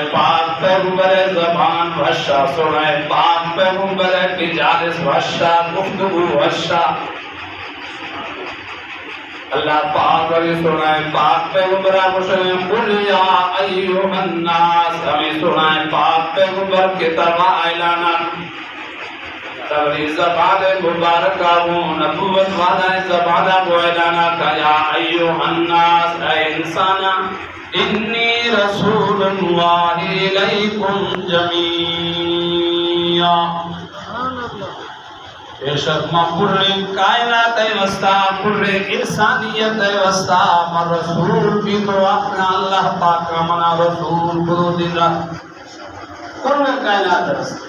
پاک پیغمبر زبان بھشا سنائے پاک پیغمبر مجالس بھشا گفتگو بھشا اللہ پاک علی سنائے پاک پیغمبر مسلم قل یا ایوہ الناس ہمیں سنائے پاک پیغمبر کی طرح اعلانہ تبلیغ زبان مبارکہ ہوں نبوت والا زبانہ کو اعلانہ کا یا ایوہ الناس اے انسانا انی رسول اللہ علیکم جمیعا بے شک میں پورے کائنات وسطا پورے انسانیت وسطا میں رسول بھی تو اپنا اللہ پاک کا منا رسول کو دینا پورے کائنات وسطا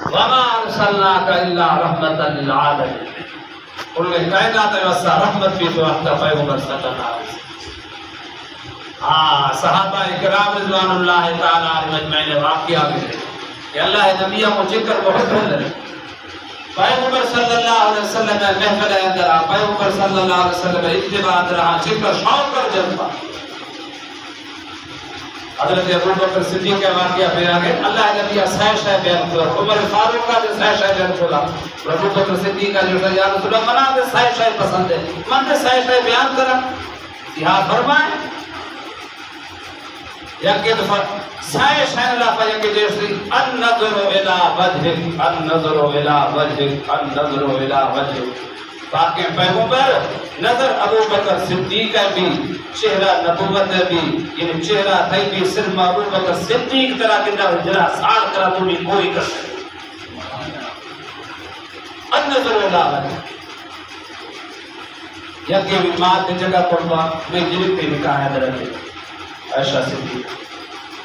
وما ارسلناک الا رحمتا للعالمین پورے کائنات وسطا رحمت بھی تو اپنا پیغمبر صلی اللہ علیہ وسلم صحابہ اکرام رضوان اللہ تعالی علیہ مجمعین واقعہ بھی کہ اللہ نبیہ کو ذکر بہت ہے پیغمبر صلی اللہ علیہ وسلم محفل اندر پیغمبر صلی اللہ علیہ وسلم اتباع رہا ذکر شوق کر جذبہ حضرت ابو بکر صدیق کا واقعہ بیان ہے اللہ نبی صحیح شے بیان کیا عمر فاروق کا صحیح شے بیان کیا ابو بکر صدیق کا جو یا رسول اللہ منا دے صحیح شے پسند ہے من نے صحیح شے بیان کرا یہاں فرمائے یکی دفعہ صحیح شے اللہ پایا کہ جیسے النظر الى وجهك النظر الى وجهك النظر الى وجهك باقی پیغمبر نظر ابو بکر صدیق کا بھی چہرہ نبوت بھی یعنی چہرہ تھئی بھی صرف ابو بکر صدیق طرح کے نہ جرا ساڑ کرا تو بھی کوئی کر سکے النظر الى وجهك یکی بھی مات کی جگہ پڑھوا میں جنتے نکاح ہے درکے عائشہ صدیق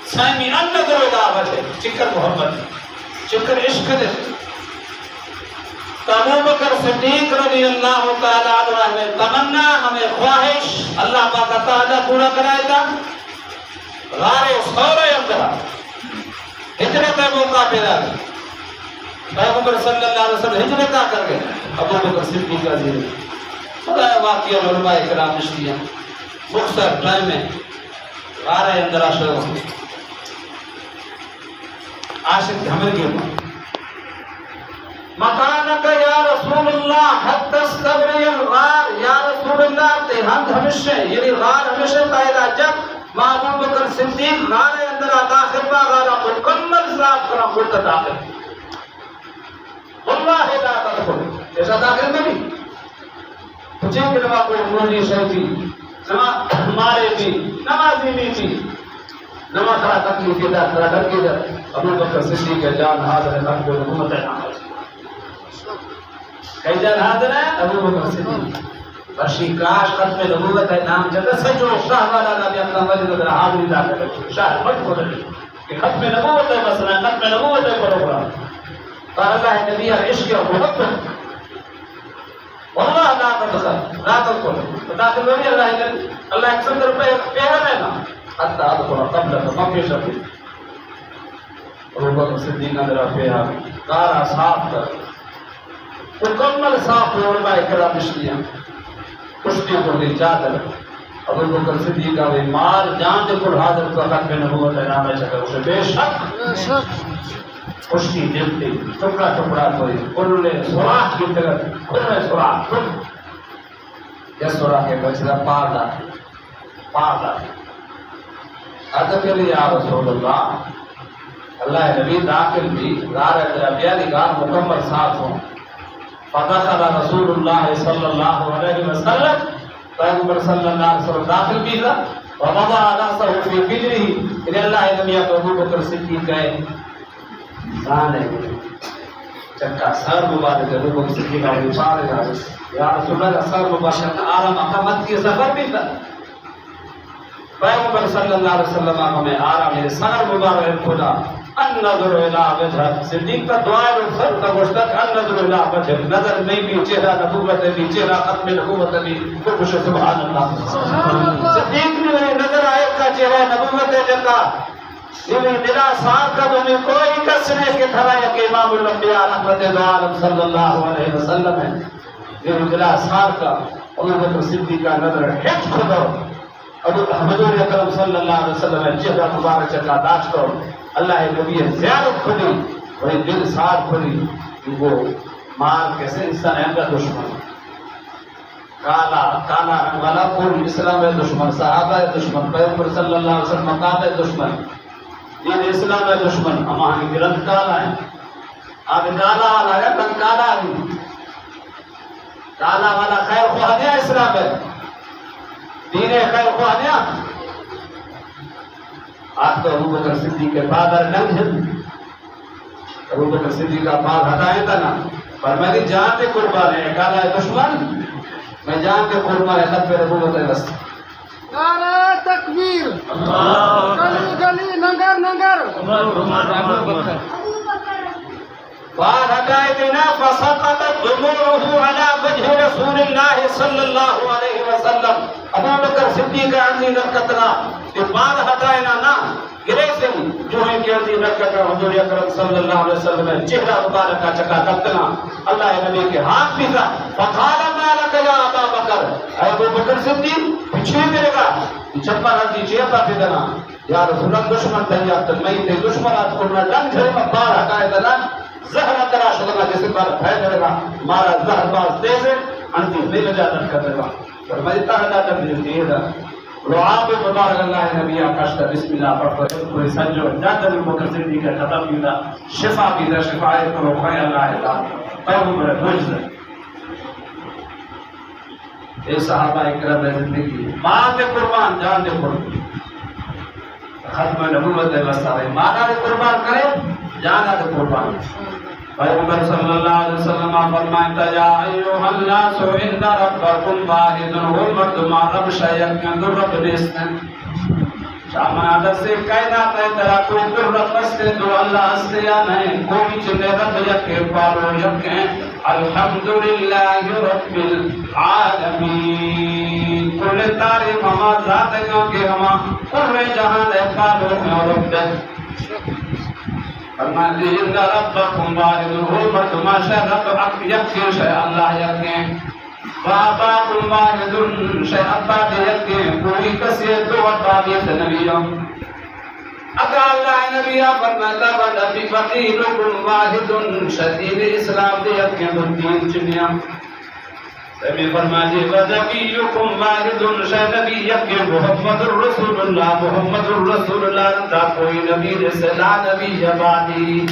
سائمی النظر الى وجهك چکر محبت چکر عشق دے ابو بکر صدیق رضی اللہ تعالیٰ عنہ ہمیں تمنا ہمیں خواہش اللہ پاک تعالیٰ پورا کرائے گا غار سورہ اندر ہجرت موقع پیدا گئی پیغمبر صلی اللہ علیہ وسلم ہجرت کر گئے ابو بکر صدیق رضی اللہ خدا واقعہ علماء اکرام نشتیہ مختصر ٹائم میں غار اندر عاشق ہمیں گئے مکانک یا رسول اللہ حد تستبری الغار یا رسول اللہ تیہند ہمیشہ یعنی غار ہمیشہ تائدہ جب ابو بکر صدیق غار اندر داخل با غارہ مکمل صاف کرا خودتا داخل اللہ لا تدخل ایسا داخل میں بھی پچھے کہ نما کوئی موجی شہی تھی نما مارے بھی نمازی بھی تھی نما کھڑا تکلیف کے در کھڑا ڈر کے در ابو بکر صدیق کے جان حاضر ہے نقب و حکومت ہے نام کئی جان حاضر ہے ابو بکر صدیق برشی کاش ختم نبوت ہے نام جگہ سجو شاہ والا نبی اپنا وجد در حاضری داخل ہے شاہ بڑھ کو دلی کہ ختم نبوت ہے مسئلہ ختم نبوت ہے پروگرام اور اللہ نبی عشق و محبت واللہ لا تدخل لا تدخل داخل ہوئی اللہ ایک سندر پیغل ہے نا حتی ادخل قبل مکش بھی ابو بکر صدیق اندر پیغا کارا صاف کر مکمل صاف علماء اکرام نشتیاں کشتی کو دی چادر ابو بکر صدیق کا مال جان دے کل حاضر کو ختم نبوت ہے نام ایسا کر اسے بے شک کشتی دیکھتے ٹکڑا ٹکڑا کوئی کلے سوراخ کی طرح کلے سوراخ یہ سوراخ ہے بچرا پار دا عدد کے لئے یا رسول اللہ نبی داخل بھی غار ادرابیانی غار مکمل صاف ہوں فدخل رسول اللہ صلی اللہ علیہ وسلم پیغمبر صلی اللہ علیہ وسلم داخل بھی تھا ووضع رأسه في فجره ان اللہ نبی ابو بکر صدیق گئے زانے چکا سر مبارک ابو بکر صدیق آئے پارے گا یا رسول اللہ سر مبارک آرام اقامت کی سفر بھی تھا پیغمبر صلی اللہ علیہ وسلم ہمیں آرام ہے سر مبارک خدا النظر الى وجهك صدیق کا دعا ہے سر کا گوشتک النظر الى وجهك نظر نہیں بھی چہرہ نبوت بھی چہرہ ختم نبوت بھی خوش سبحان اللہ صدیق نے نظر آئے کا چہرہ نبوت جتا یہ دلا صاحب کا تمہیں کوئی کس نے کہ تھا کہ امام الانبیاء رحمت عالم صلی اللہ علیہ وسلم ہے یہ دلا صاحب کا ابو بکر صدیق کا نظر ہٹ خدا حضور اکرم صلی اللہ علیہ وسلم چہرہ مبارک چکا داشت کرو اللہ نبی زیارت کھلی وہی دل ساتھ کھلی وہ مار کیسے انسان ہے دشمن کالا کالا رنگ والا پوری اسلام ہے دشمن صحابہ ہے دشمن پیغمبر صلی اللہ علیہ وسلم مقام ہے دشمن دین اسلام ہے دشمن ہم آگے گرنت کالا ہے آگے کالا والا ہے رنگ کالا ہے کالا والا خیر خواہدیا اسلام ہے دین خیر خواہدیا آپ تو ابو بکر صدیق کے بعد ننگ ہے ابو بکر صدیق کا بعد ہٹائے تھا نا پر میری جان دے قربان ہے کالا ہے دشمن میں جان کے قربان ہے خط پہ نبوت ہے بس نعرہ تکبیر گلی گلی نگر نگر بعد ہٹائے دینا فسقطت دموعه على وجه رسول اللہ صلی اللہ علیہ وسلم ابو بکر صدیق کا عزیز رکھتنا کہ بعد ہٹائے نا گرے سے جو ہے کہ عزیز رکھتنا حضور اکرم صلی اللہ علیہ وسلم چہرہ مبارک کا چکا دکتنا اللہ نبی کے ہاتھ بھی تھا فقال ما لك يا ابا بکر اے ابو بکر صدیق پیچھے میرے گا چپا رضی چیتا پیدنا یا رسول اللہ دشمن دنیا تک میں تے دشمن آت کرنا ڈنگ جھڑے میں بار ہٹائے دینا زہر تراش لگا جیسے بار پھیل جائے گا مارا زہر باز تیز ہے انتی نہیں لجا دن کر دے گا فرمائی تاہدہ تک دیتی ہے دا رعاب مبارک اللہ نبی آکاشتا بسم اللہ پڑھ پر کوئی سنجو جاتا بھی مکر صدیق کا ختم کی دا شفا کی دا شفایت کو رکھائی اللہ تعالی پیغمبر موجز ہے اے صحابہ اکرام زندگی ماں دے قربان جان دے قربان ختم نبوت ہے وسارے مانا دے قربان کرے جانا دے قربان پیغمبر صلی اللہ علیہ وسلم فرمائے یا ایوہ الناس ان ربکم واحد هو المرد ما رب شیئن در رب نیستن شامن عدد سے کائنات ہے ترا کوئی در رب استے دو اللہ استے یا نہیں کوئی چلے رب یکے پارو یکے الحمدللہ رب العالمین کل تعریف ہما ذات ہے کیونکہ ہما کل جہاں دے پارو میں رب دے فرماتے ہیں ان ربکم واحد هو المرد ما شاء رب حق یکے شاء اللہ یکے واباکم واحد شاء اباد یکے کوئی کسی دو ابادیت نبیوں اگر اللہ نبی فرماتا و نبی فقیرکم واحد شدید اسلام یکے مدین چنیا سمی فرماتے و نبیکم واحد شاء نبی یکے محمد الرسول اللہ تا کوئی نبی سے لا نبی عبادی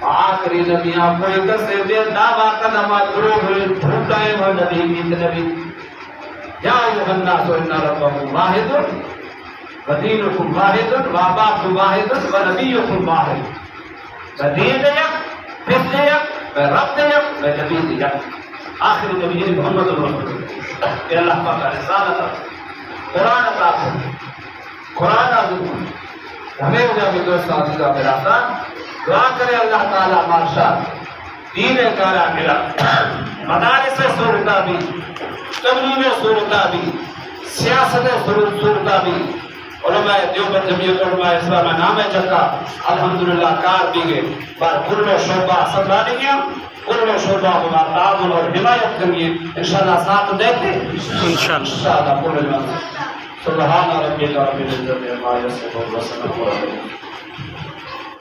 آخری نبی آپ کوئی کسے دے دعویٰ قدمہ دروہ جھوٹائے وہ نبی بیت نبی یا ایوہ الناس ان ربکم واحد ودینکم واحد واباکم واحد ونبیکم واحد ودین یک فت یک رب یک ونبی یک آخری نبی محمد الرسول کہ اللہ پاک رسالت قرآن عطا قرآن عظیم ہمیں مجھے بھی دوست عزیزہ میرا تھا دعا کرے اللہ تعالیٰ مارشاء دین کارا ملا مدارس صورتہ بھی تبلیغ صورتہ بھی سیاست صورتہ بھی علماء دیوبند جمعیت علماء اسلام نام چکا الحمدللہ کار بھی گئے بار کل شعبہ سمجھانے گیا کل شعبہ ہما تعاون اور حمایت کریں انشاءاللہ ساتھ دیکھیں انشاءاللہ کل سبحان ربی اللہ رب العزت عما یصفون وسلام علیہ